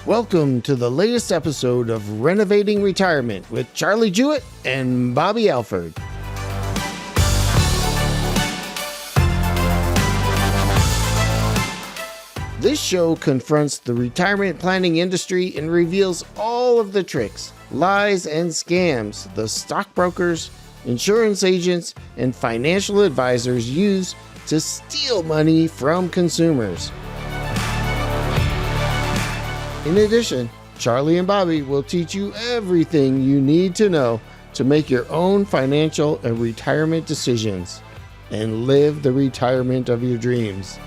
Welcome to the latest episode of Renovating Retirement with Charlie Jewett and Bobby Alford. This show confronts the retirement planning industry and reveals all of the tricks, lies, and scams the stockbrokers, insurance agents, and financial advisors use to steal money from consumers. In addition, Charlie and Bobby will teach you everything you need to know to make your own financial and retirement decisions and live the retirement of your dreams.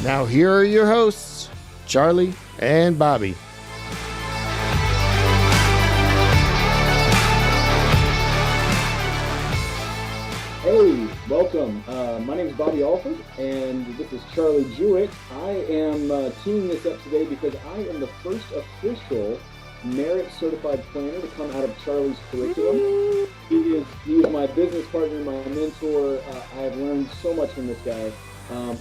Now here are your hosts, Charlie and Bobby. Hey, welcome. My name is Bobby Alford, and this is Charlie Jewett. I am teaming this up today because I am the first official merit certified planner to come out of Charlie's curriculum. He is my business partner, my mentor. I have learned so much from this guy,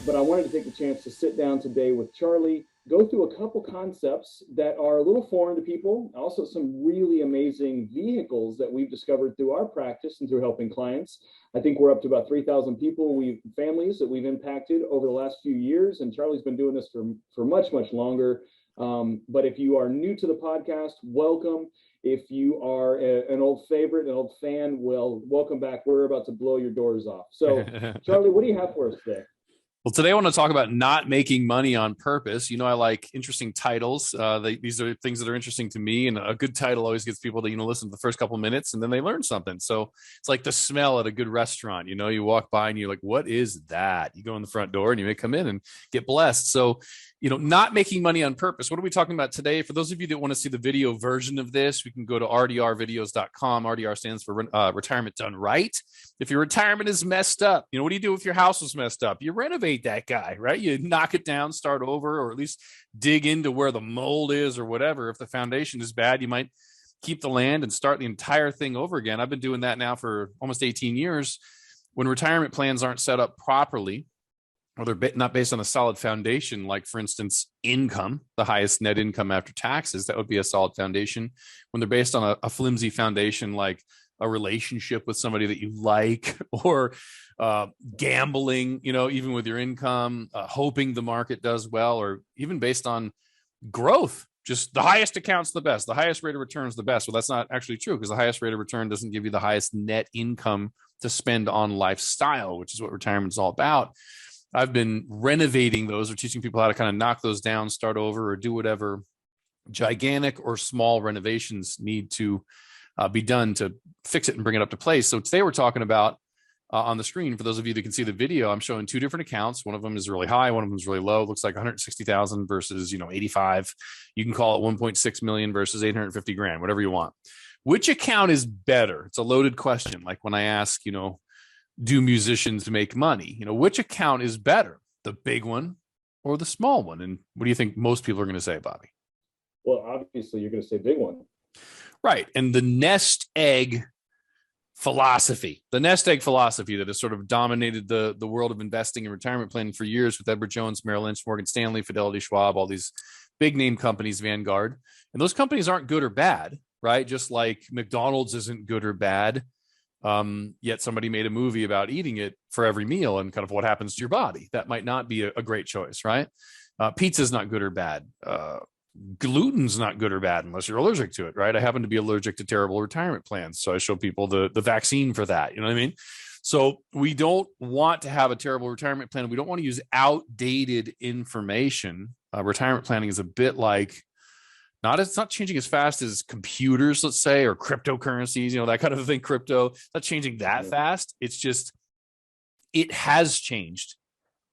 but I wanted to take the chance to sit down today with Charlie, go through a couple concepts that are a little foreign to people, also some really amazing vehicles that we've discovered through our practice and through helping clients. I think we're up to about 3,000 families that we've impacted over the last few years, and Charlie's been doing this for much, much longer. But if you are new to the podcast, welcome. If you are an old favorite, an old fan, well, welcome back. We're about to blow your doors off. So, Charlie, what do you have for us today? Well, today I want to talk about not making money on purpose. You know, I like interesting titles. These are things that are interesting to me, and a good title always gets people to, listen to the first couple of minutes and then they learn something. So it's like the smell at a good restaurant. You walk by and you're like, what is that? You go in the front door and you may come in and get blessed. So, not making money on purpose. What are we talking about today? For those of you that want to see the video version of this, we can go to rdrvideos.com. RDR stands for Retirement Done Right. If your retirement is messed up, what do you do if your house is messed up? You renovate that guy, right? You knock it down, start over, or at least dig into where the mold is or whatever. If the foundation is bad, you might keep the land and start the entire thing over again. I've been doing that now for almost 18 years. When retirement plans aren't set up properly, or they're not based on a solid foundation, like, for instance, income, the highest net income after taxes, that would be a solid foundation. When they're based on a flimsy foundation, like a relationship with somebody that you like, or gambling, even with your income, hoping the market does well, or even based on growth, just the highest account's the best, the highest rate of return is the best. Well, that's not actually true, because the highest rate of return doesn't give you the highest net income to spend on lifestyle, which is what retirement is all about. I've been renovating those, or teaching people how to kind of knock those down, start over, or do whatever gigantic or small renovations need to be done to fix it and bring it up to place. So today we're talking about on the screen, for those of you that can see the video, I'm showing two different accounts. One of them is really high, one of them is really low. It looks like 160,000 versus 85. You can call it 1.6 million versus 850 grand, whatever you want. Which account is better? It's a loaded question. Like when I ask, do musicians make money? Which account is better, the big one or the small one? And what do you think most people are going to say, Bobby? Well, obviously you're going to say big one. Right. And the nest egg philosophy that has sort of dominated the world of investing and retirement planning for years, with Edward Jones, Merrill Lynch, Morgan Stanley, Fidelity, Schwab, all these big name companies, Vanguard. And those companies aren't good or bad, right? Just like McDonald's isn't good or bad. Yet somebody made a movie about eating it for every meal and kind of what happens to your body. That might not be a great choice, right? Pizza's not good or bad. Gluten's not good or bad unless you're allergic to it, right? I happen to be allergic to terrible retirement plans, so I show people the vaccine for that. You know what I mean? So we don't want to have a terrible retirement plan. We don't want to use outdated information. Retirement planning is a bit like, it's not changing as fast as computers, let's say, or cryptocurrencies, that kind of thing. Crypto, it's not changing that fast. It's just, it has changed,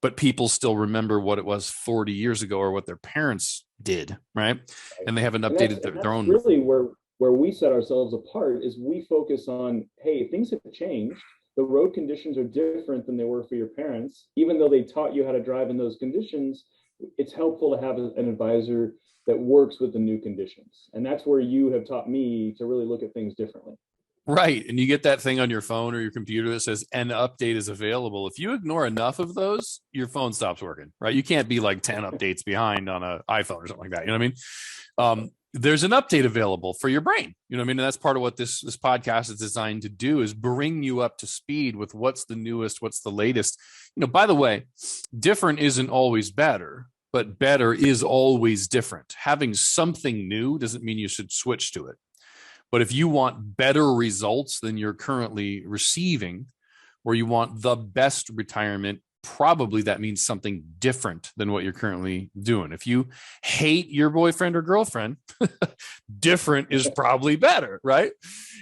but people still remember what it was 40 years ago or what their parents did, right? And they haven't updated their own. Really where we set ourselves apart is we focus on, hey, things have changed. The road conditions are different than they were for your parents. Even though they taught you how to drive in those conditions, it's helpful to have an advisor that works with the new conditions. And that's where you have taught me to really look at things differently. Right. And you get that thing on your phone or your computer that says an update is available. If you ignore enough of those, your phone stops working, right? You can't be like 10 updates behind on an iPhone or something like that. You know what I mean? There's an update available for your brain. You know what I mean? And that's part of what this podcast is designed to do, is bring you up to speed with what's the newest, what's the latest. You know, by the way, different isn't always better, but better is always different. Having something new doesn't mean you should switch to it. But if you want better results than you're currently receiving, or you want the best retirement, probably that means something different than what you're currently doing. If you hate your boyfriend or girlfriend, different is probably better, right?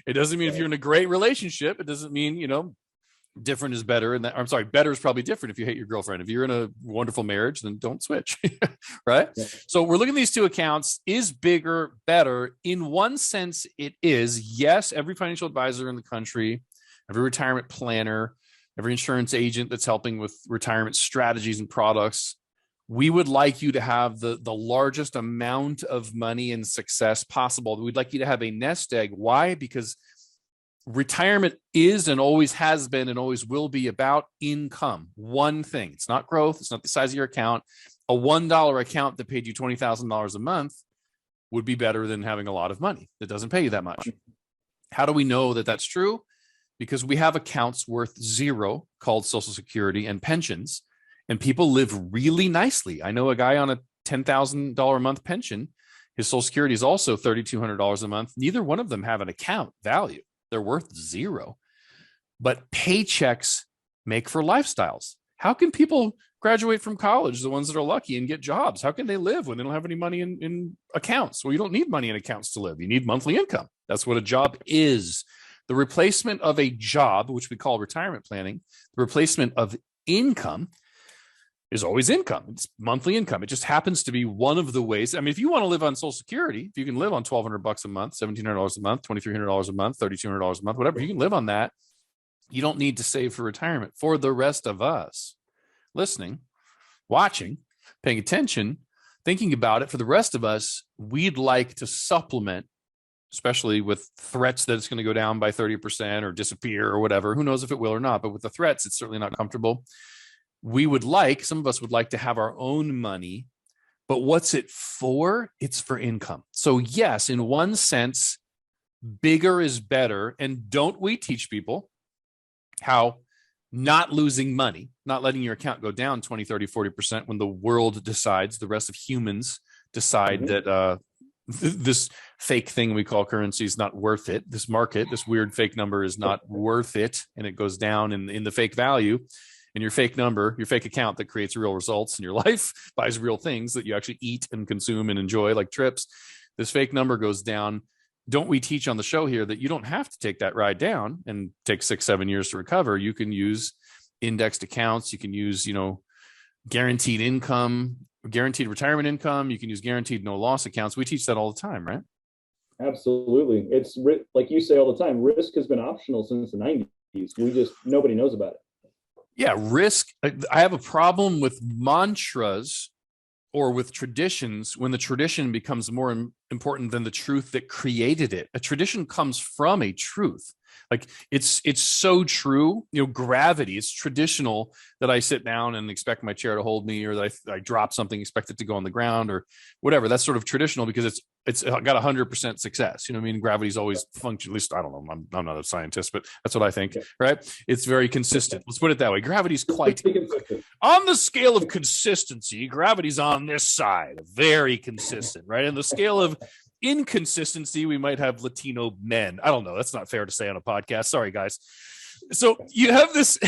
It doesn't mean if you're in a great relationship, it doesn't mean, you know, different is better. And I'm sorry, better is probably different if you hate your girlfriend. If you're in a wonderful marriage, then don't switch, right? Yeah. So we're looking at these two accounts. Is bigger better? In one sense, it is. Yes, every financial advisor in the country, every retirement planner, every insurance agent that's helping with retirement strategies and products, we would like you to have the largest amount of money and success possible. We'd like you to have a nest egg. Why? Because retirement is and always has been and always will be about income. One thing. It's not growth. It's not the size of your account. A $1 account that paid you $20,000 a month would be better than having a lot of money that doesn't pay you that much. How do we know that that's true? Because we have accounts worth zero called Social Security and pensions, and people live really nicely. I know a guy on a $10,000 a month pension. His Social Security is also $3,200 a month. Neither one of them have an account value. They're worth zero. But paychecks make for lifestyles. How can people graduate from college, the ones that are lucky, and get jobs? How can they live when they don't have any money in accounts? Well, you don't need money in accounts to live. You need monthly income. That's what a job is. The replacement of a job, which we call retirement planning, the replacement of income is always income. It's monthly income. It just happens to be one of the ways. I mean, if you want to live on Social Security, if you can live on $1,200 a month, $1,700 a month, $2,300 a month, $3,200 a month, whatever, you can live on that. You don't need to save for retirement. For the rest of us listening, watching, paying attention, thinking about it, for the rest of us, we'd like to supplement, especially with threats that it's going to go down by 30% or disappear or whatever. Who knows if it will or not, but with the threats, it's certainly not comfortable. Some of us would like to have our own money, but what's it for? It's for income. So yes, in one sense, bigger is better. And don't we teach people how not losing money, not letting your account go down 20, 30, 40% when the world decides, the rest of humans decide that this fake thing we call currency is not worth it. This market, this weird fake number is not worth it. And it goes down in the fake value. And your fake number, your fake account that creates real results in your life, buys real things that you actually eat and consume and enjoy, like trips. This fake number goes down. Don't we teach on the show here that you don't have to take that ride down and take 6-7 years to recover? You can use indexed accounts. You can use, guaranteed income, guaranteed retirement income. You can use guaranteed no loss accounts. We teach that all the time, right? Absolutely. It's like you say all the time, risk has been optional since the 90s. Nobody knows about it. Yeah, risk. I have a problem with mantras or with traditions when the tradition becomes more important than the truth that created it. A tradition comes from a truth. Like it's so true. Gravity. It's traditional that I sit down and expect my chair to hold me, or that I drop something, expect it to go on the ground, or whatever. That's sort of traditional because it's got 100% success. Gravity's always functioned. At least I don't know. I'm not a scientist, but that's what I think. Okay. Right? It's very consistent. Let's put it that way. Gravity's quite on the scale of consistency. Gravity's on this side, very consistent, right? And the scale of inconsistency, we might have Latino men. I don't know. That's not fair to say on a podcast. Sorry, guys. So you have this,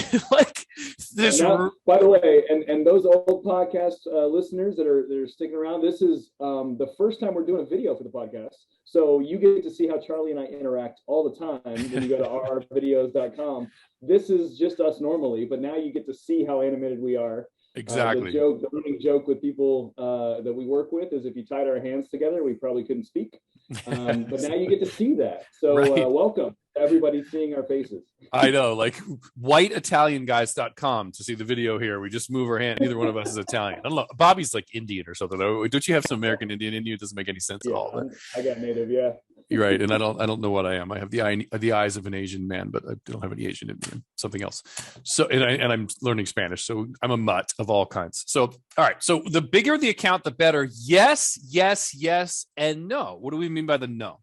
Now, by the way, and those old podcast listeners that are sticking around, this is the first time we're doing a video for the podcast. So you get to see how Charlie and I interact all the time when you go to rrvideos.com. This is just us normally, but now you get to see how animated we are. Exactly. The running joke with people that we work with is if you tied our hands together, we probably couldn't speak. But now you get to see that. So right. Welcome to everybody seeing our faces. I know, like whiteitalianguys.com to see the video here. We just move our hand. Neither one of us is Italian. I don't know. Bobby's like Indian or something. Don't you have some American Indian in you? It doesn't make any sense at all. I got native, yeah. You're right, and I don't know what I am. I have the eyes of an Asian man, but I don't have any Asian in me. I'm something else. So, and I'm learning Spanish, so I'm a mutt of all kinds. So, all right. So, the bigger the account, the better. Yes, yes, yes, and no. What do we mean by the no?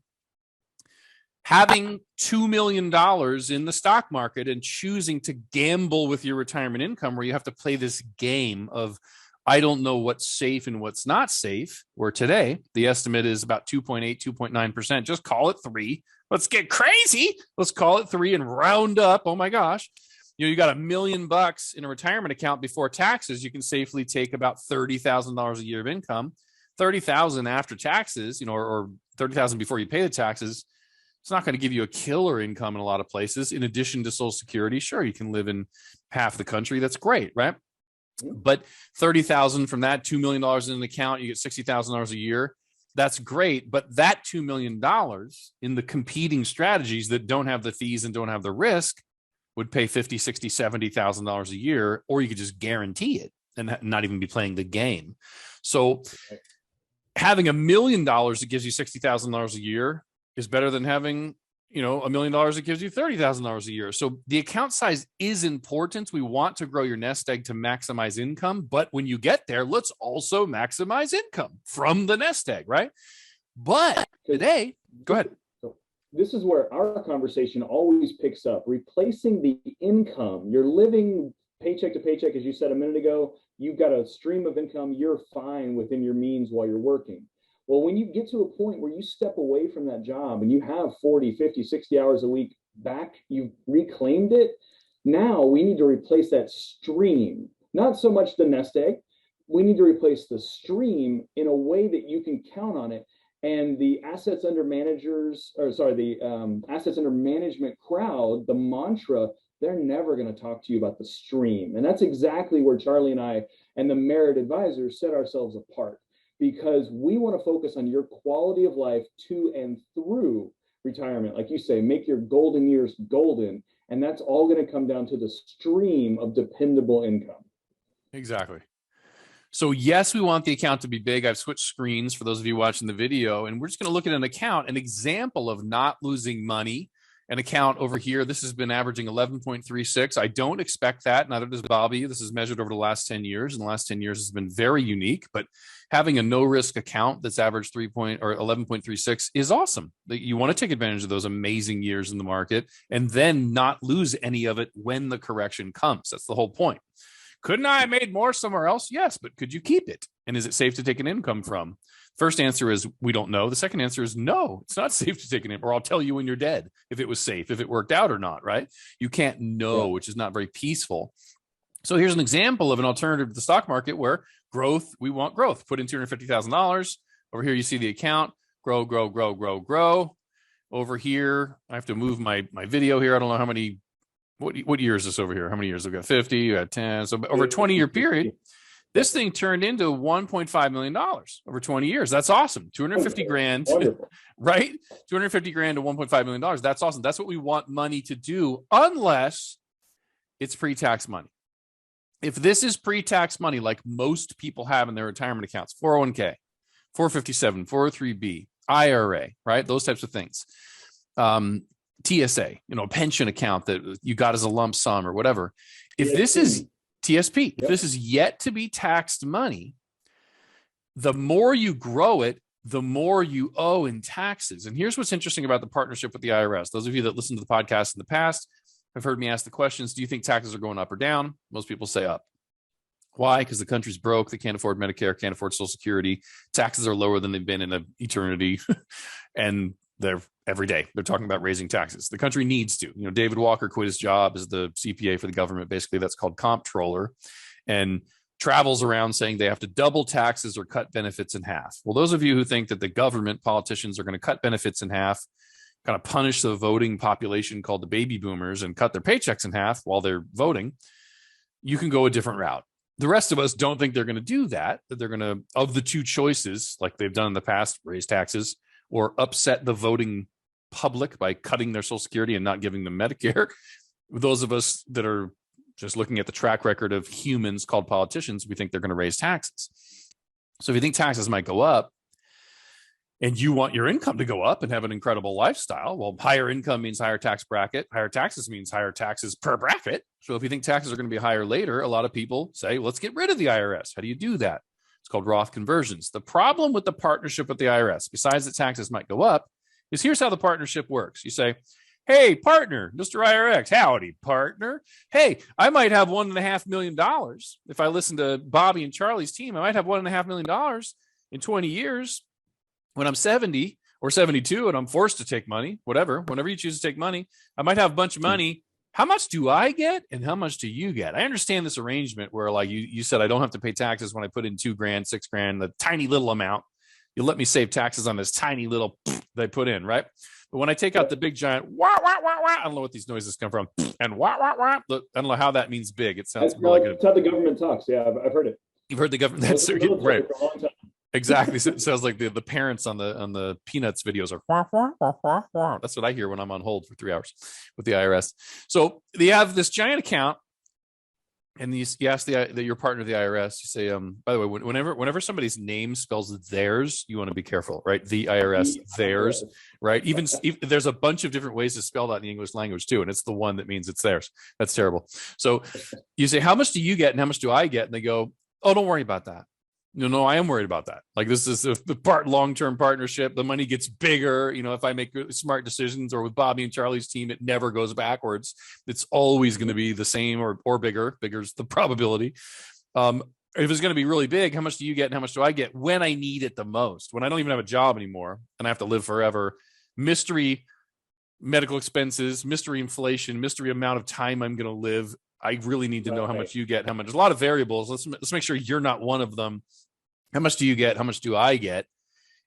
Having $2 million in the stock market and choosing to gamble with your retirement income, where you have to play this game of, I don't know what's safe and what's not safe, where today the estimate is about 2.8, 2.9%. Just call it 3. Let's get crazy. Let's call it 3 and round up. Oh my gosh. You got $1 million in a retirement account before taxes. You can safely take about $30,000 a year of income, $30,000 after taxes, or $30,000 before you pay the taxes. It's not going to give you a killer income in a lot of places. In addition to Social Security, sure, you can live in half the country. That's great, right? But $30,000 from that, $2 million in an account, you get $60,000 a year. That's great. But that $2 million in the competing strategies that don't have the fees and don't have the risk would pay $50,000, $60,000, $70,000 a year, or you could just guarantee it and not even be playing the game. So having $1 million that gives you $60,000 a year is better than having $1 million that gives you $30,000 a year. So the account size is important. We want to grow your nest egg to maximize income. But when you get there, let's also maximize income from the nest egg, right? But today, go ahead. This is where our conversation always picks up. Replacing the income. You're living paycheck to paycheck, as you said a minute ago. You've got a stream of income. You're fine within your means while you're working. Well, when you get to a point where you step away from that job and you have 40, 50, 60 hours a week back, you've reclaimed it. Now we need to replace that stream, not so much the nest egg. We need to replace the stream in a way that you can count on it. And the assets under assets under management crowd, the mantra, they're never going to talk to you about the stream. And that's exactly where Charlie and I and the Merit advisors set ourselves apart. Because we want to focus on your quality of life to and through retirement. Like you say, make your golden years golden. And that's all going to come down to the stream of dependable income. Exactly. So yes, we want the account to be big. I've switched screens for those of you watching the video, and we're just going to look at an account, an example of not losing money. An account over here, this has been averaging 11.36. I don't expect that. Neither does Bobby. This is measured over the last 10 years. And the last 10 years has been very unique. But having a no-risk account that's averaged 11.36 is awesome. You want to take advantage of those amazing years in the market and then not lose any of it when the correction comes. That's the whole point. Couldn't I have made more somewhere else? Yes, but could you keep it? And is it safe to take an income from? First answer is we don't know. The second answer is no, it's not safe to take an income, or I'll tell you when you're dead if it was safe, if it worked out or not, right? You can't know, which is not very peaceful. So here's an example of an alternative to the stock market where growth, we want growth. Put in $250,000. Over here, you see the account, grow, grow, grow, grow, grow. Over here, I have to move my video here. I don't know how many, what year is this over here? How many years? We've got 50, you got 10. So over a 20-year period, this thing turned into $1.5 million over 20 years. That's awesome. 250 grand, right? 250 grand to $1.5 million. That's awesome. That's what we want money to do, unless it's pre-tax money. If this is pre-tax money, like most people have in their retirement accounts, 401k, 457, 403b, IRA, right? Those types of things. TSA, pension account that you got as a lump sum or whatever. If this is TSP, if this is yet to be taxed money, the more you grow it, the more you owe in taxes. And here's what's interesting about the partnership with the IRS. Those of you that listened to the podcast in the past have heard me ask the questions, do you think taxes are going up or down? Most people say up. Why? Because the country's broke. They can't afford Medicare, can't afford Social Security. Taxes are lower than they've been in an eternity. And they're every day. They're talking about raising taxes. The country needs to. David Walker quit his job as the CPA for the government. Basically, that's called comptroller, and travels around saying they have to double taxes or cut benefits in half. Well, those of you who think that the government politicians are going to cut benefits in half, kind of punish the voting population called the baby boomers and cut their paychecks in half while they're voting, you can go a different route. The rest of us don't think they're going to do that they're going to, of the two choices, like they've done in the past, raise taxes or upset the voting public by cutting their Social Security and not giving them Medicare. Those of us that are just looking at the track record of humans called politicians, we think they're going to raise taxes. So if you think taxes might go up, and you want your income to go up and have an incredible lifestyle. Well, higher income means higher tax bracket. Higher taxes means higher taxes per bracket. So if you think taxes are going to be higher later, a lot of people say, let's get rid of the IRS. How do you do that? It's called Roth Conversions. The problem with the partnership with the IRS, besides that taxes might go up, is here's how the partnership works. You say, hey, partner, Mr. IRX, howdy, partner. Hey, I might have $1.5 million. If I listen to Bobby and Charlie's team, I might have $1.5 million in 20 years. When I'm 70 or 72 and I'm forced to take money, whenever you choose to take money, I might have a bunch of money. How much do I get and how much do you get? I understand this arrangement where, like you said, I don't have to pay taxes when I put in $2,000, $6,000, the tiny little amount. You let me save taxes on this tiny little that I put in, right? But when I take out the big giant wah, wah, wah, wah, I don't know what these noises come from, and wah, wah, wah, I don't know how that means big. It sounds really good. That's how the government talks. Yeah, I've heard it. You've heard the government. That's right. Exactly. So it sounds like the parents on the Peanuts videos are wah, wah, wah, wah, wah. That's what I hear when I'm on hold for 3 hours with the IRS. So they have this giant account, and you ask your partner, the IRS, you say, by the way, whenever somebody's name spells theirs, you want to be careful, right? The IRS, theirs, right? Even there's a bunch of different ways to spell that in the English language too, and it's the one that means it's theirs. That's terrible. So you say, how much do you get and how much do I get? And they go, oh, don't worry about that. No, I am worried about that. Like, this is the long-term partnership. The money gets bigger. If I make smart decisions, or with Bobby and Charlie's team, it never goes backwards. It's always going to be the same or bigger. Bigger's the probability. If it's going to be really big, how much do you get and how much do I get when I need it the most? When I don't even have a job anymore and I have to live forever. Mystery medical expenses, mystery inflation, mystery amount of time I'm going to live. I really need to know how much you get, how much. There's a lot of variables. Let's make sure you're not one of them. How much do you get? How much do I get?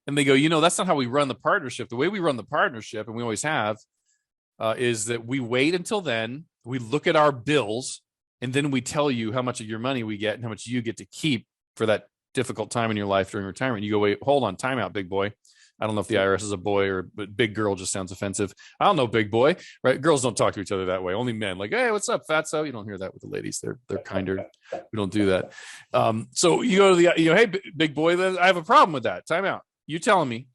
And they go, that's not how we run the partnership. The way we run the partnership, and we always have, is that we wait until then, we look at our bills, and then we tell you how much of your money we get and how much you get to keep for that difficult time in your life during retirement. You go, wait, hold on, time out, big boy. I don't know if the IRS is a boy but big girl just sounds offensive. I don't know, big boy, right? Girls don't talk to each other that way. Only men, like, hey, what's up, fatso? You don't hear that with the ladies. They're kinder. We don't do that. So you go to hey, big boy, I have a problem with that. Time out. You telling me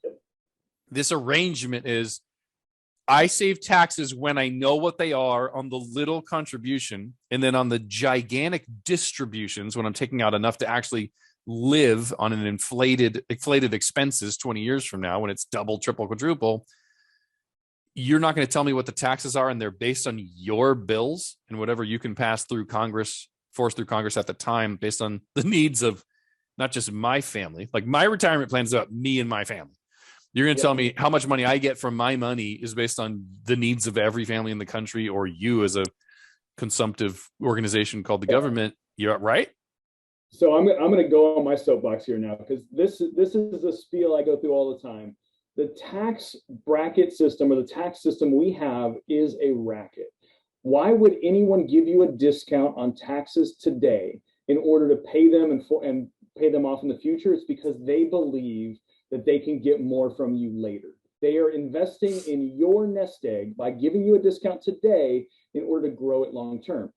this arrangement is I save taxes when I know what they are on the little contribution, and then on the gigantic distributions when I'm taking out enough to actually live on an inflated expenses 20 years from now when it's double, triple, quadruple. You're not going to tell me what the taxes are, and they're based on your bills and whatever you can force through Congress at the time, based on the needs of not just my family. Like, my retirement plan is about me and my family. You're going to tell me how much money I get from my money is based on the needs of every family in the country, or you as a consumptive organization called the government. You're right. So I'm going to go on my soapbox here now, because this is a spiel I go through all the time. The tax bracket system, or the tax system we have, is a racket. Why would anyone give you a discount on taxes today in order to pay them and pay them off in the future? It's because they believe that they can get more from you later. They are investing in your nest egg by giving you a discount today in order to grow it long term.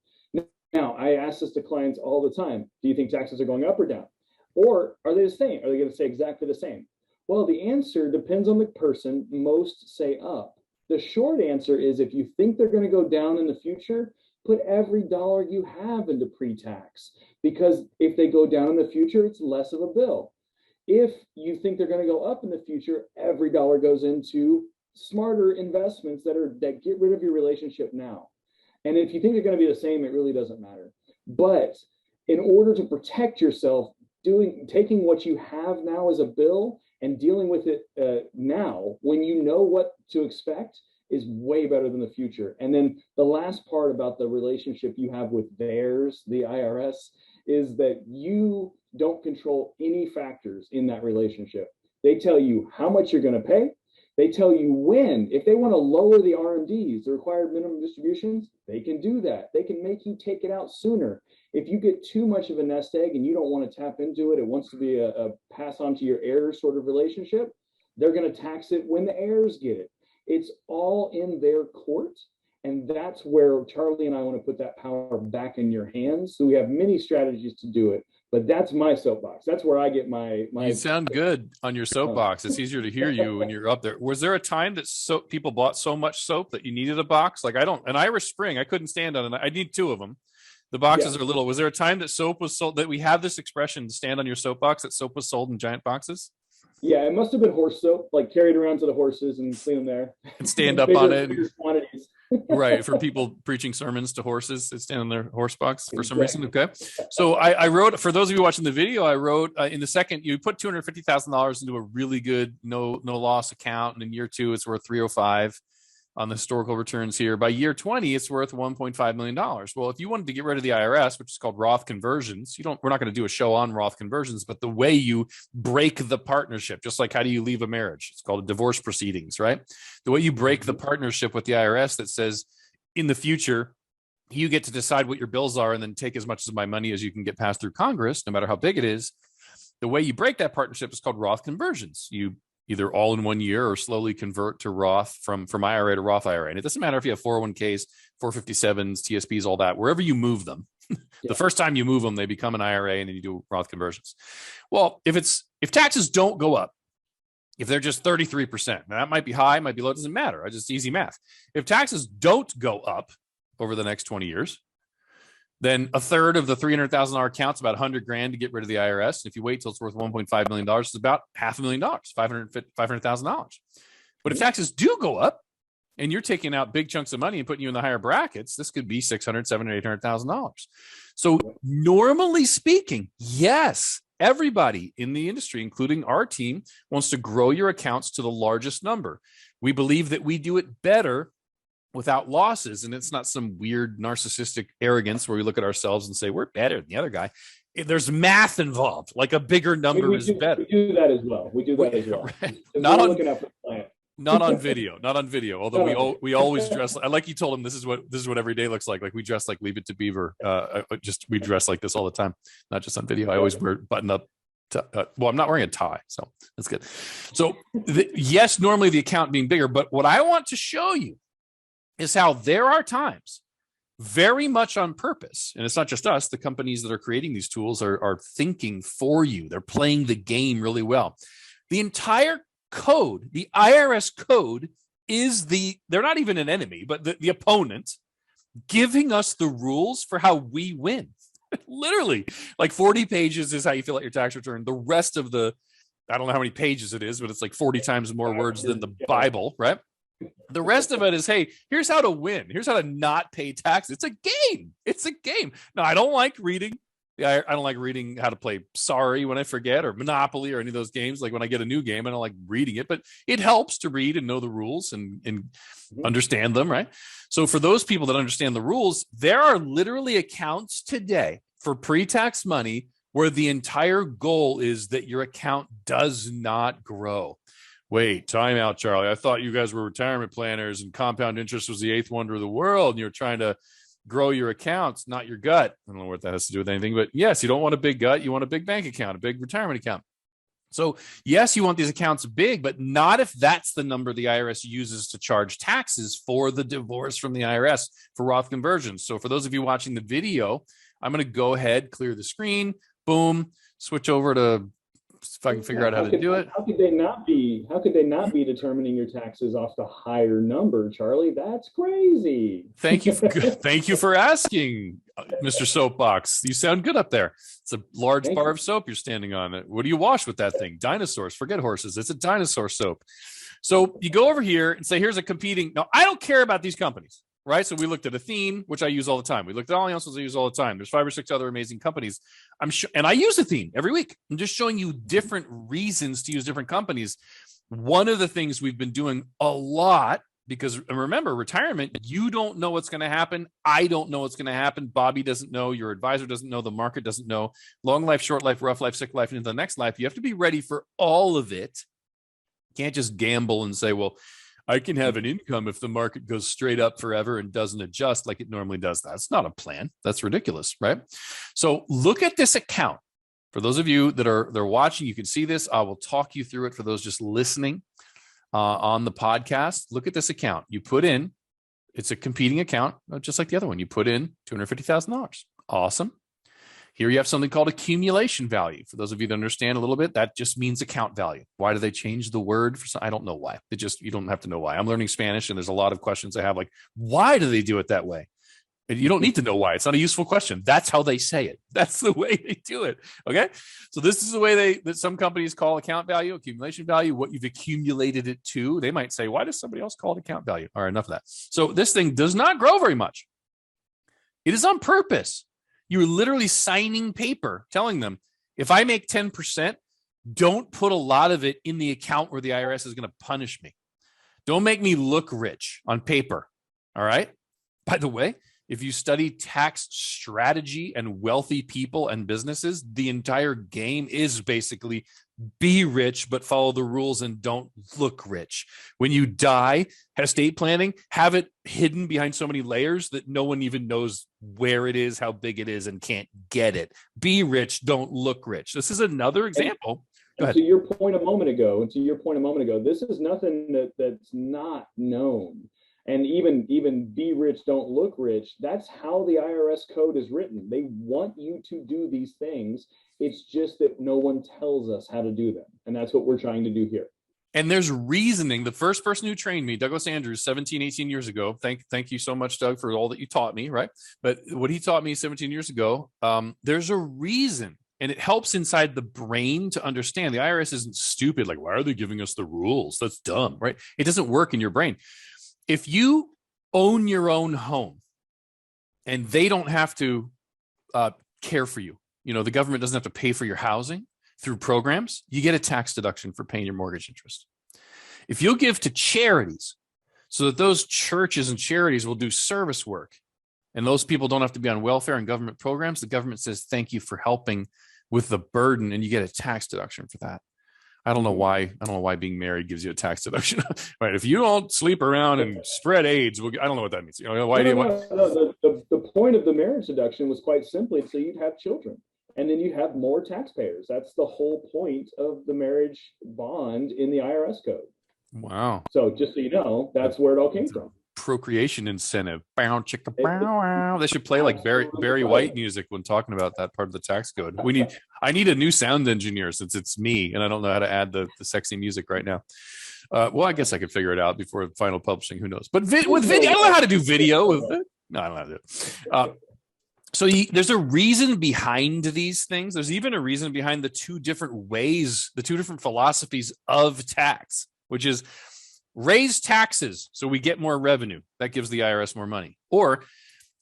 Now, I ask this to clients all the time. Do you think taxes are going up or down? Or are they the same? Are they going to say exactly the same? Well, the answer depends on the person. Most say up. The short answer is, if you think they're going to go down in the future, put every dollar you have into pre-tax, because if they go down in the future, it's less of a bill. If you think they're going to go up in the future, every dollar goes into smarter investments that get rid of your relationship now. And if you think they're going to be the same, it really doesn't matter. But in order to protect yourself, taking what you have now as a bill and dealing with it now, when you know what to expect, is way better than the future. And then the last part about the relationship you have with theirs, the IRS, is that you don't control any factors in that relationship. They tell you how much you're going to pay. They tell you when. If they want to lower the RMDs, the required minimum distributions, they can do that. They can make you take it out sooner. If you get too much of a nest egg and you don't want to tap into it, it wants to be a pass on to your heirs sort of relationship, they're going to tax it when the heirs get it. It's all in their court. And that's where Charlie and I want to put that power back in your hands. So we have many strategies to do it. But that's my soapbox. That's where I get my. You sound good on your soapbox. It's easier to hear you when you're up there. Was there a time that people bought so much soap that you needed a box? Like an Irish Spring, I couldn't stand on it. I need two of them. The boxes are little. Was there a time that soap was sold, that we have this expression, stand on your soapbox, that soap was sold in giant boxes? Yeah, it must have been horse soap, like carried around to the horses and clean them there. And stand up on it. Quantities. Right, for people preaching sermons to horses, they stand on their horse box for some reason. Okay, so I wrote, for those of you watching the video, I wrote in the second, you put $250,000 into a really good no loss account, and in year 2 it's worth 305 on the historical returns here. By year 20, it's worth $1.5 million. Well, if you wanted to get rid of the IRS, which is called Roth Conversions, we're not going to do a show on Roth Conversions, but the way you break the partnership, just like how do you leave a marriage? It's called a divorce proceedings, right? The way you break the partnership with the IRS that says, in the future, you get to decide what your bills are and then take as much of my money as you can get passed through Congress, no matter how big it is. The way you break that partnership is called Roth Conversions. You either all in 1 year or slowly convert to Roth from IRA to Roth IRA. And it doesn't matter if you have 401ks, 457s, TSPs, all that, wherever you move them. The first time you move them, they become an IRA, and then you do Roth conversions. Well, if taxes don't go up, if they're just 33%, now that might be high, might be low, it doesn't matter. It's just easy math. If taxes don't go up over the next 20 years, then a third of the $300,000 account's about $100,000 to get rid of the IRS. If you wait till it's worth $1.5 million, it's about $500,000, $500,000. But if taxes do go up and you're taking out big chunks of money and putting you in the higher brackets, this could be $600,000, $700,000, $800,000. So normally speaking, yes, everybody in the industry, including our team, wants to grow your accounts to the largest number. We believe that we do it better without losses. And it's not some weird narcissistic arrogance where we look at ourselves and say, we're better than the other guy. There's math involved, like a bigger number is better. We do that as well. Right. Not on video. Although we always dress like you told him, this is what every day looks like. Like we dress like Leave It to Beaver. We dress like this all the time, not just on video. I always wear button up. Well, I'm not wearing a tie, so that's good. So yes, normally the account being bigger, but what I want to show you is how there are times, very much on purpose, and it's not just us, the companies that are creating these tools are thinking for you. They're playing the game really well. The entire code, the IRS code, they're not even an enemy, but the opponent giving us the rules for how we win. Literally, like 40 pages is how you fill out your tax return. The rest of I don't know how many pages it is, but it's like 40 times more words than the Bible, right? The rest of it is, hey, here's how to win. Here's how to not pay taxes. It's a game. Now, I don't like reading. I don't like reading how to play Sorry when I forget, or Monopoly, or any of those games. Like when I get a new game, I don't like reading it, but it helps to read and know the rules and understand them, right? So for those people that understand the rules, there are literally accounts today for pre-tax money where the entire goal is that your account does not grow. Wait, time out, Charlie. I thought you guys were retirement planners and compound interest was the eighth wonder of the world, and you're trying to grow your accounts, not your gut. I don't know what that has to do with anything, but yes, you don't want a big gut. You want a big bank account, a big retirement account. So yes, you want these accounts big, but not if that's the number the IRS uses to charge taxes for the divorce from the IRS for Roth conversions. So for those of you watching the video, I'm going to go ahead, clear the screen, boom, switch over to, if I can figure out how to do it. How could they not be determining your taxes off the higher number, Charlie? That's crazy. Thank you for asking, Mr. Soapbox. You sound good up there. It's a large bar of soap you're standing on. What do you wash with that thing? Dinosaurs. Forget horses. It's a dinosaur soap. So you go over here and say, here's a competing. Now, I don't care about these companies. Right. So we looked at Athene, which I use all the time. We looked at Allianz, I use all the time. There's 5 or 6 other amazing companies. And I use Athene every week. I'm just showing you different reasons to use different companies. One of the things we've been doing a lot, because remember, retirement, you don't know what's going to happen. I don't know what's going to happen. Bobby doesn't know. Your advisor doesn't know. The market doesn't know. Long life, short life, rough life, sick life, and into the next life. You have to be ready for all of it. You can't just gamble and say, well, I can have an income if the market goes straight up forever and doesn't adjust like it normally does. That's not a plan. That's ridiculous, right? So look at this account. For those of you that are watching, you can see this. I will talk you through it. For those just listening on the podcast, look at this account. You put in, it's a competing account, just like the other one. You put in $250,000. Awesome. Here you have something called accumulation value. For those of you that understand a little bit, that just means account value. Why do they change the word for some? I don't know why. You don't have to know why. I'm learning Spanish and there's a lot of questions I have like, why do they do it that way? And you don't need to know why. It's not a useful question. That's how they say it. That's the way they do it. Okay. So this is the way that some companies call account value, accumulation value, what you've accumulated it to. They might say, why does somebody else call it account value? All right, enough of that. So this thing does not grow very much. It is on purpose. You're literally signing paper telling them, if I make 10%, don't put a lot of it in the account where the IRS is going to punish me. Don't make me look rich on paper. All right. By the way, if you study tax strategy and wealthy people and businesses, the entire game is basically be rich, but follow the rules and don't look rich. When you die, estate planning, have it hidden behind so many layers that no one even knows where it is, how big it is, and can't get it. Be rich, don't look rich. This is another example. Go ahead. To your point a moment ago, this is nothing that's not known. And even be rich, don't look rich. That's how the IRS code is written. They want you to do these things. It's just that no one tells us how to do them. And that's what we're trying to do here. And there's reasoning. The first person who trained me, Douglas Andrews, 17, 18 years ago. Thank you so much, Doug, for all that you taught me, right? But what he taught me 17 years ago, there's a reason. And it helps inside the brain to understand. The IRS isn't stupid. Like, why are they giving us the rules? That's dumb, right? It doesn't work in your brain. If you own your own home and they don't have to care for you, the government doesn't have to pay for your housing through programs, you get a tax deduction for paying your mortgage interest. If you'll give to charities so that those churches and charities will do service work and those people don't have to be on welfare and government programs, the government says, thank you for helping with the burden, and you get a tax deduction for that. I don't know why being married gives you a tax deduction. Right? If you don't sleep around and spread AIDS, I don't know what that means. The point of the marriage deduction was quite simply so you'd have children, and then you have more taxpayers. That's the whole point of the marriage bond in the IRS code. Wow. So just so you know, that's where it all came from. Procreation incentive. Bow, chicka, bow, wow. They should play like Barry White music when talking about that part of the tax code. I need a new sound engineer since it's me and I don't know how to add the sexy music right now. Well, I guess I could figure it out before final publishing. Who knows? But with video, I don't know how to do video. No, I don't know how to do it. So there's a reason behind these things. There's even a reason behind the two different philosophies of tax, which is raise taxes so we get more revenue. That gives the IRS more money. Or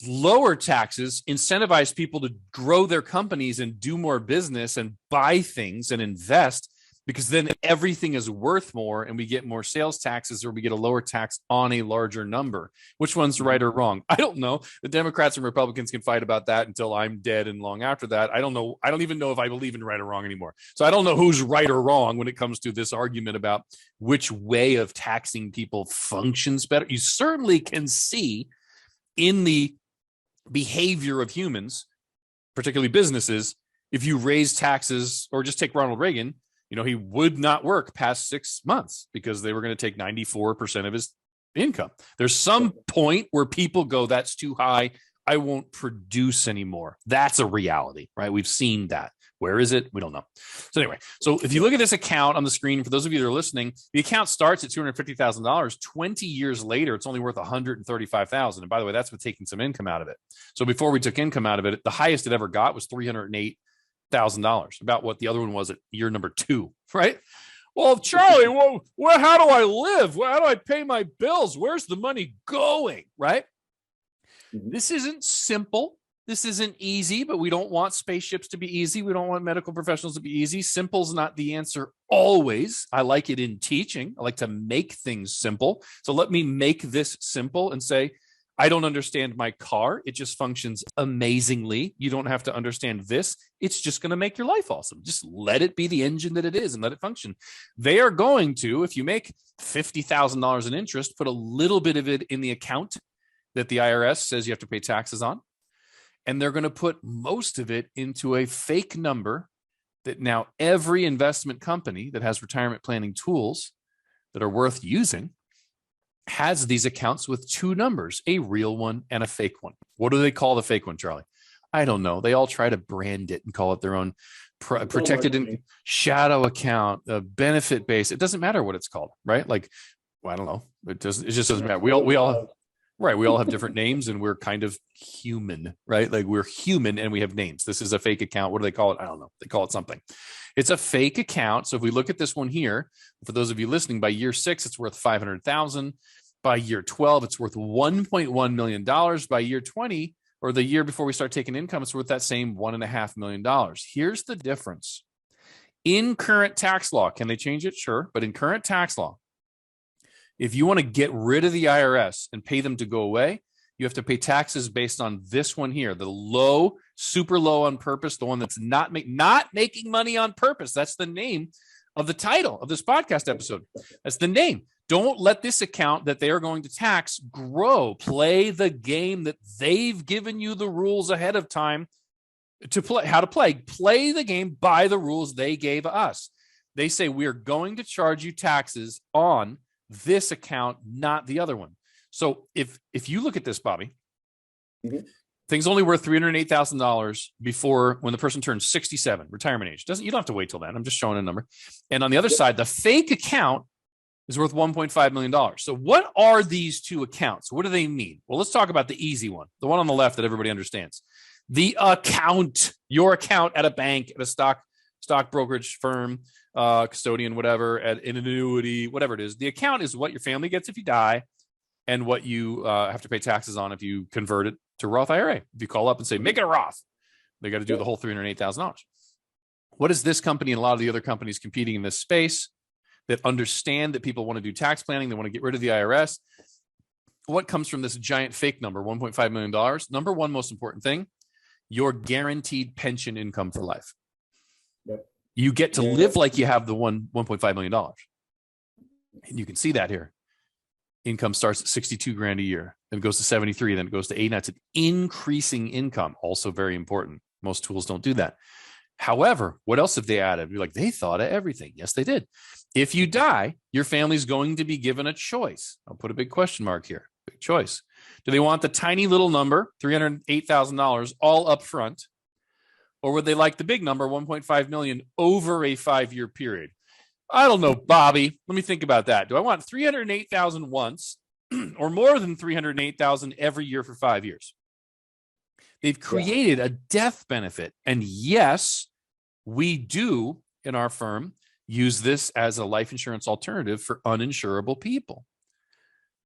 lower taxes, incentivize people to grow their companies and do more business and buy things and invest, because then everything is worth more and we get more sales taxes, or we get a lower tax on a larger number. Which one's right or wrong? I don't know. The Democrats and Republicans can fight about that until I'm dead and long after that. I don't know. I don't even know if I believe in right or wrong anymore. So I don't know who's right or wrong when it comes to this argument about which way of taxing people functions better. You certainly can see in the behavior of humans, particularly businesses, if you raise taxes, or just take Ronald Reagan, he would not work past 6 months because they were going to take 94% of his income. There's some point where people go, that's too high. I won't produce anymore. That's a reality, right? We've seen that. Where is it? We don't know. So anyway, so if you look at this account on the screen, for those of you that are listening, the account starts at $250,000. 20 years later, it's only worth $135,000. And by the way, that's with taking some income out of it. So before we took income out of it, the highest it ever got was $308,000, about what the other one was at year number 2, right? Well, Charlie, how do I live? How do I pay my bills? Where's the money going, right? This isn't simple. This isn't easy, but we don't want spaceships to be easy. We don't want medical professionals to be easy. Simple's not the answer always. I like it in teaching. I like to make things simple. So let me make this simple and say, I don't understand my car. It just functions amazingly. You don't have to understand this. It's just going to make your life awesome. Just let it be the engine that it is and let it function. They are going to, if you make $50,000 in interest, put a little bit of it in the account that the IRS says you have to pay taxes on. And they're going to put most of it into a fake number that now every investment company that has retirement planning tools that are worth using has these accounts with 2 numbers, a real one and a fake one. What do they call the fake one, Charlie? I don't know. They all try to brand it and call it their own protected and shadow account, benefit base. It doesn't matter what it's called, right? Like, well, I don't know. It just doesn't matter. We all have different names, and we're kind of human, right? Like, we're human and we have names. This is a fake account. What do they call it? I don't know. They call it something. It's a fake account. So if we look at this one here, for those of you listening, by year 6, it's worth $500,000. By year 12, it's worth $1.1 million. By year 20, or the year before we start taking income, it's worth that same $1.5 million. Here's the difference. In current tax law, can they change it? Sure. But in current tax law, if you want to get rid of the IRS and pay them to go away, you have to pay taxes based on this one here, the low, super low on purpose, the one that's not making money on purpose. That's the name of the title of this podcast episode. That's the name. Don't let this account that they are going to tax grow. Play the game that they've given you the rules ahead of time to play, how to play. Play the game by the rules they gave us. They say, we're going to charge you taxes on this account, not the other one. So if you look at this, Bobby, things only worth $308,000 before when the person turns 67, retirement age. You don't have to wait till then. I'm just showing a number. And on the other side, the fake account is worth $1.5 million. So what are these two accounts? What do they mean? Well, let's talk about the easy one, the one on the left that everybody understands. The account, your account at a bank, at a stock brokerage firm, custodian, whatever, at an annuity, whatever it is. The account is what your family gets if you die, and what you have to pay taxes on if you convert it to Roth IRA. If you call up and say, make it a Roth, they got to do the whole $308,000. What is this company and a lot of the other companies competing in this space that understand that people want to do tax planning, they want to get rid of the IRS? What comes from this giant fake number, $1.5 million? Number one most important thing, your guaranteed pension income for life. Yep. You get to live like you have the $1.5 million. And you can see that here. Income starts at 62 grand a year, then it goes to 73, then it goes to 89. It's an increasing income, also very important. Most tools don't do that. However, what else have they added? You're like, they thought of everything. Yes, they did. If you die, your family's going to be given a choice. I'll put a big question mark here. Big choice. Do they want the tiny little number, $308,000, all up front? Or would they like the big number, $1.5 million, over a 5-year period? I don't know, Bobby. Let me think about that. Do I want $308,000 once or more than $308,000 every year for 5 years? They've created a death benefit. And yes, we do in our firm use this as a life insurance alternative for uninsurable people,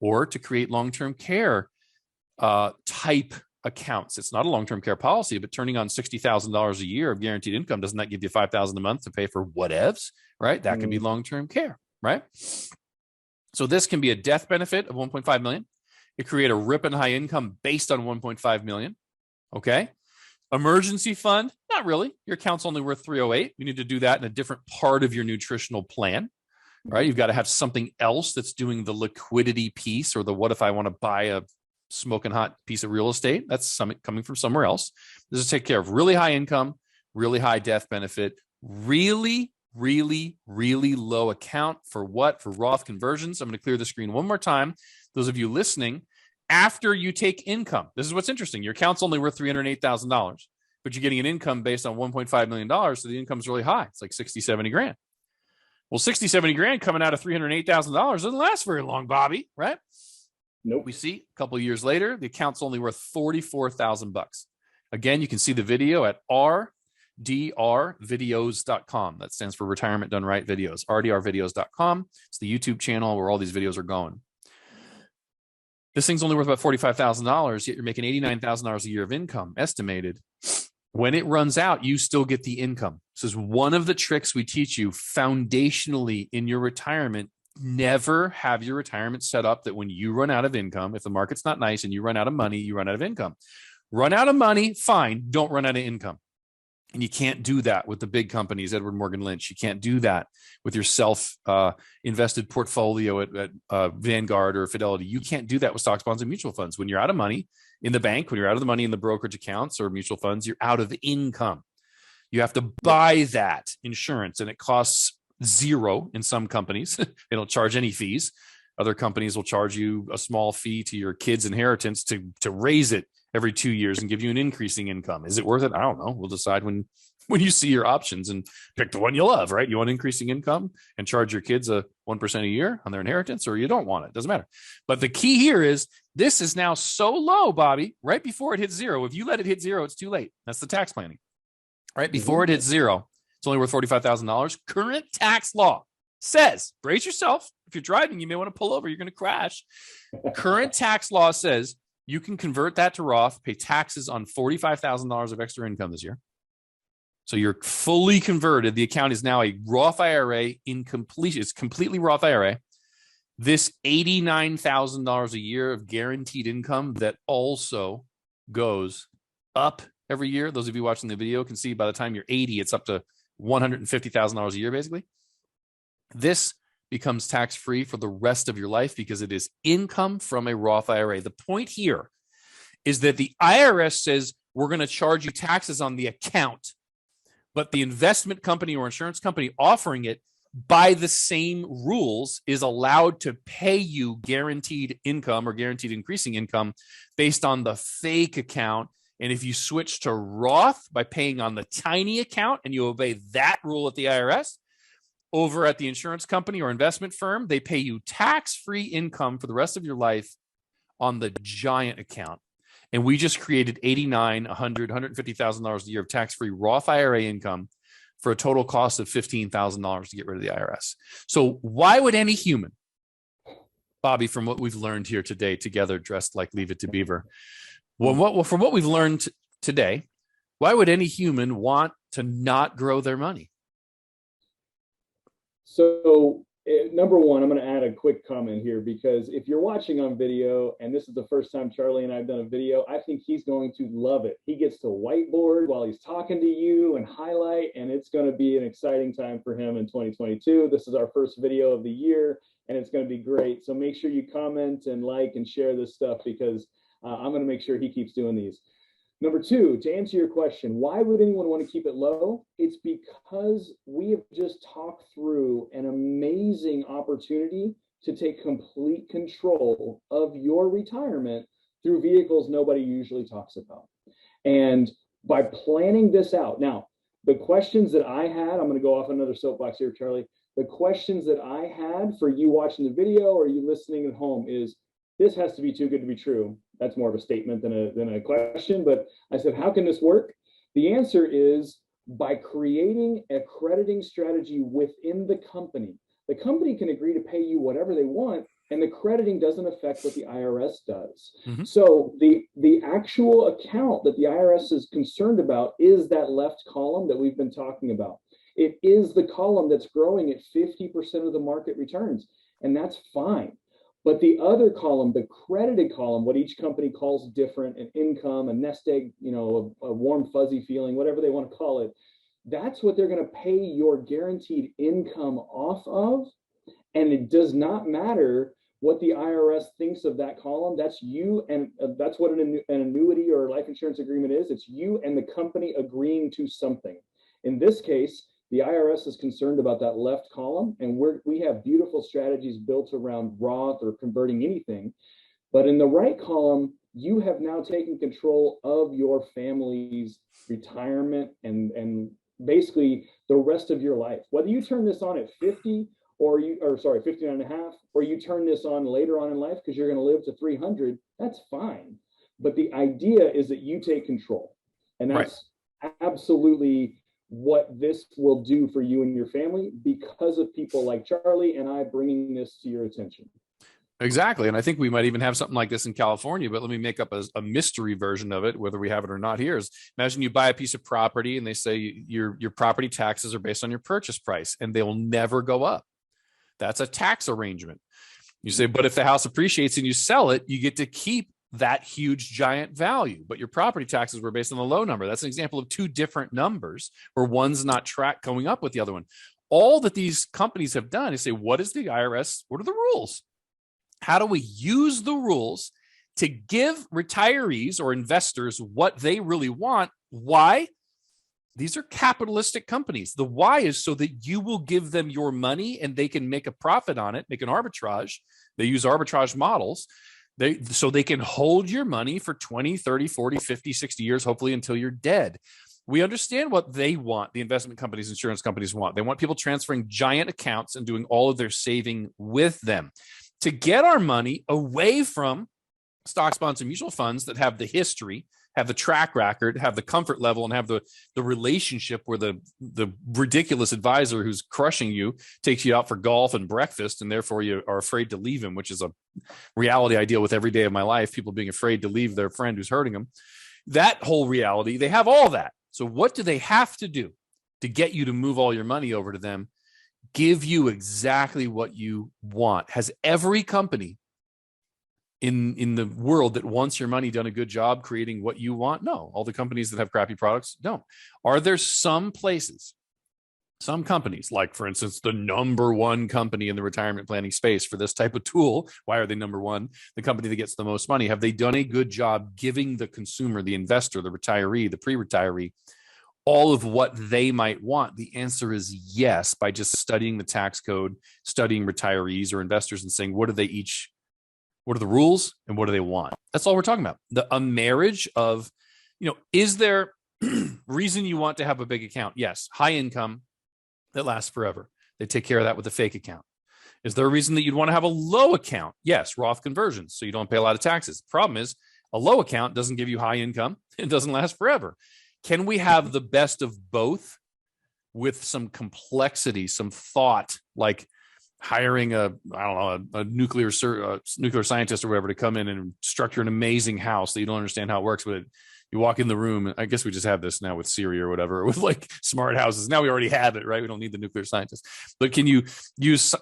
or to create long-term care type accounts. It's not a long-term care policy, but turning on $60,000 a year of guaranteed income, doesn't that give you $5,000 a month to pay for whatevs, right? That can be long-term care, right? So this can be a death benefit of $1.5 million. It create a rip and high income based on $1.5 million. Okay. Emergency fund, not really. Your account's only worth $308. You need to do that in a different part of your nutritional plan, right? You've got to have something else that's doing the liquidity piece, or the what if I want to buy a smoking hot piece of real estate. That's coming from somewhere else. This is take care of really high income, really high death benefit, really, really, really low account for what? For Roth conversions. I'm going to clear the screen one more time. Those of you listening, after you take income, this is what's interesting. Your account's only worth $308,000, but you're getting an income based on $1.5 million. So the income's really high. It's like 60, 70 grand. Well, 60, 70 grand coming out of $308,000 doesn't last very long, Bobby, right? Nope. We see a couple of years later, the account's only worth $44,000. Again, you can see the video at rdrvideos.com. That stands for Retirement Done Right Videos, rdrvideos.com. It's the YouTube channel where all these videos are going. This thing's only worth about $45,000, yet you're making $89,000 a year of income estimated. When it runs out, you still get the income. This is one of the tricks we teach you foundationally in your retirement. Never have your retirement set up that when you run out of income, if the market's not nice and you run out of money, you run out of income. Run out of money, fine. Don't run out of income. And you can't do that with the big companies, Edward Morgan Lynch. You can't do that with your self-invested portfolio at Vanguard or Fidelity. You can't do that with stocks, bonds, and mutual funds. When you're out of money in the bank, when you're out of the money in the brokerage accounts or mutual funds, you're out of income. You have to buy that insurance, and it costs zero in some companies. They don't charge any fees. Other companies will charge you a small fee to your kid's inheritance to raise it every 2 years and give you an increasing income. Is it worth it? I don't know. We'll decide when you see your options and pick the one you love, right? You want increasing income and charge your kids a 1% a year on their inheritance, or you don't want it. Doesn't matter. But the key here is this is now so low, Bobby, right before it hits zero. If you let it hit zero, it's too late. That's the tax planning. Right before it hits zero, it's only worth $45,000. Current tax law says, brace yourself. If you're driving, you may want to pull over. You're going to crash. Current tax law says you can convert that to Roth, pay taxes on $45,000 of extra income this year. So you're fully converted. The account is now a Roth IRA it's completely Roth IRA. This $89,000 a year of guaranteed income that also goes up every year. Those of you watching the video can see by the time you're 80, it's up to $150,000 a year, basically. This becomes tax-free for the rest of your life because it is income from a Roth IRA. The point here is that the IRS says we're going to charge you taxes on the account, but the investment company or insurance company offering it by the same rules is allowed to pay you guaranteed income or guaranteed increasing income based on the fake account. And if you switch to Roth by paying on the tiny account and you obey that rule at the IRS, over at the insurance company or investment firm, they pay you tax-free income for the rest of your life on the giant account. And we just created $89,000, $100,000, $150,000 a year of tax-free Roth IRA income for a total cost of $15,000 to get rid of the IRS. So why would any human, Bobby, from what we've learned here today, together dressed like Leave It to Beaver, from what we've learned today, why would any human want to not grow their money? So number one, I'm going to add a quick comment here, because if you're watching on video, and this is the first time Charlie and I have done a video, I think he's going to love it. He gets to whiteboard while he's talking to you and highlight, and it's going to be an exciting time for him in 2022. This is our first video of the year, and it's going to be great. So make sure you comment and like and share this stuff, because I'm going to make sure he keeps doing these. Number two, to answer your question, why would anyone want to keep it low? It's because we have just talked through an amazing opportunity to take complete control of your retirement through vehicles nobody usually talks about. And by planning this out, now, the questions that I had, I'm going to go off another soapbox here, Charlie. The questions that I had for you watching the video or you listening at home is, this has to be too good to be true. That's more of a statement than a question. But I said, how can this work? The answer is by creating a crediting strategy within the company. The company can agree to pay you whatever they want, and the crediting doesn't affect what the IRS does. Mm-hmm. So the actual account that the IRS is concerned about is that left column that we've been talking about. It is the column that's growing at 50% of the market returns, and that's fine. But the other column, the credited column, what each company calls different, an income, a nest egg, a warm, fuzzy feeling, whatever they want to call it, that's what they're going to pay your guaranteed income off of. And it does not matter what the IRS thinks of that column. That's you, and that's what an annuity or life insurance agreement is. It's you and the company agreeing to something. In this case, the IRS is concerned about that left column, and we have beautiful strategies built around Roth or converting anything. But in the right column, you have now taken control of your family's retirement and basically the rest of your life. Whether you turn this on at 50 59 and a half, or you turn this on later on in life because you're going to live to 300, that's fine. But the idea is that you take control, and that's absolutely what this will do for you and your family because of people like Charlie and I bringing this to your attention. Exactly. And I think we might even have something like this in California, but let me make up a mystery version of it, whether we have it or not here. Is imagine you buy a piece of property and they say your property taxes are based on your purchase price and they will never go up. That's a tax arrangement. You say, but if the house appreciates and you sell it, you get to keep that huge giant value, but your property taxes were based on the low number. That's an example of two different numbers where one's not going up with the other one. All that these companies have done is say, what is the IRS? What are the rules? How do we use the rules to give retirees or investors what they really want? Why? These are capitalistic companies. The why is so that you will give them your money and they can make a profit on it, make an arbitrage. They use arbitrage models. So they can hold your money for 20, 30, 40, 50, 60 years, hopefully until you're dead. We understand what they want. The investment companies, insurance companies want. They want people transferring giant accounts and doing all of their saving with them to get our money away from stock, bonds, and mutual funds that have the history, have the track record, have the comfort level, and have the relationship where the ridiculous advisor who's crushing you takes you out for golf and breakfast, and therefore you are afraid to leave him, which is a reality I deal with every day of my life, people being afraid to leave their friend who's hurting them. That whole reality, they have all that. So what do they have to do to get you to move all your money over to them? Give you exactly what you want. Has every company in the world that wants your money done a good job creating what you want? No. All the companies that have crappy products don't. Are there some places, some companies, like for instance, the number one company in the retirement planning space for this type of tool? Why are they number one? The company that gets the most money. Have they done a good job giving the consumer, the investor, the retiree, the pre-retiree, all of what they might want? The answer is yes, by just studying the tax code, studying retirees or investors and saying, what are the rules and what do they want? That's all we're talking about. A marriage of, is there reason you want to have a big account? Yes. High income that lasts forever. They take care of that with a fake account. Is there a reason that you'd want to have a low account? Yes. Roth Conversions. So you don't pay a lot of taxes. Problem is a low account doesn't give you high income. It doesn't last forever. Can we have the best of both with some complexity, some thought, like hiring a nuclear scientist or whatever to come in and structure an amazing house that you don't understand how it works, but you walk in the room. I guess we just have this now with Siri or whatever, with like smart houses. Now we already have it, right? We don't need the nuclear scientist. But can you use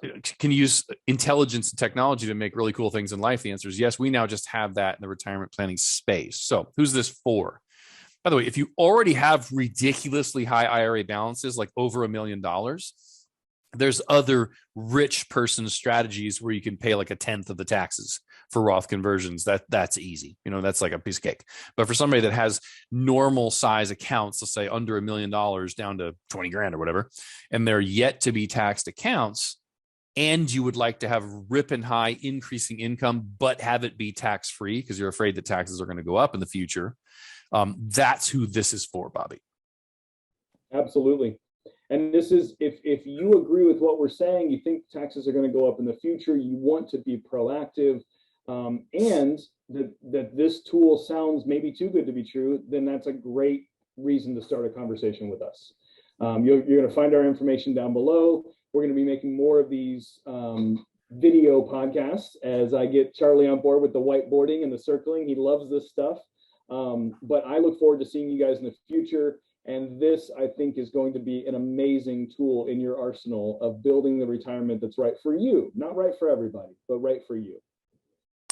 intelligence and technology to make really cool things in life? The answer is yes. We now just have that in the retirement planning space. So who's this for? By the way, if you already have ridiculously high IRA balances, like over $1 million, there's other rich person strategies where you can pay like 1/10 of the taxes for Roth conversions. That's easy. That's like a piece of cake. But for somebody that has normal size accounts, let's say under $1 million down to 20 grand or whatever, and they're yet to be taxed accounts, and you would like to have ripping high increasing income, but have it be tax free because you're afraid that taxes are going to go up in the future. That's who this is for, Bobby. Absolutely. And this is, if you agree with what we're saying, you think taxes are going to go up in the future, you want to be proactive, and that this tool sounds maybe too good to be true, then that's a great reason to start a conversation with us. You're going to find our information down below. We're going to be making more of these video podcasts as I get Charlie on board with the whiteboarding and the circling. He loves this stuff. But I look forward to seeing you guys in the future. And this, I think, is going to be an amazing tool in your arsenal of building the retirement that's right for you. Not right for everybody, but right for you.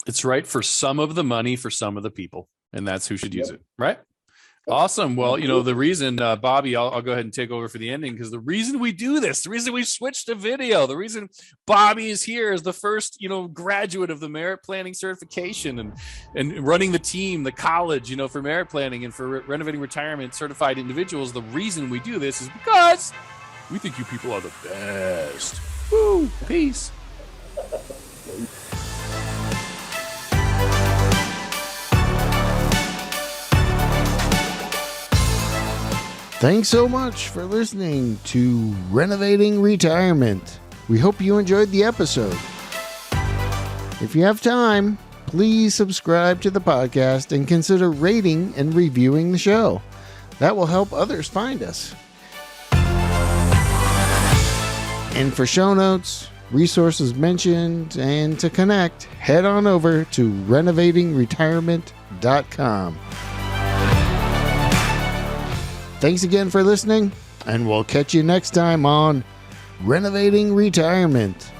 It's right for some of the money for some of the people. And that's who should use it, right? Awesome. Well, the reason, Bobby, I'll go ahead and take over for the ending, because the reason we do this, the reason we switched to video, the reason Bobby is here as the first, graduate of the merit planning certification and running the team, the college, for merit planning and for renovating retirement certified individuals. The reason we do this is because we think you people are the best. Woo! Peace. Thanks so much for listening to Renovating Retirement. We hope you enjoyed the episode. If you have time, please subscribe to the podcast and consider rating and reviewing the show. That will help others find us. And for show notes, resources mentioned, and to connect, head on over to renovatingretirement.com. Thanks again for listening, and we'll catch you next time on Renovating Retirement.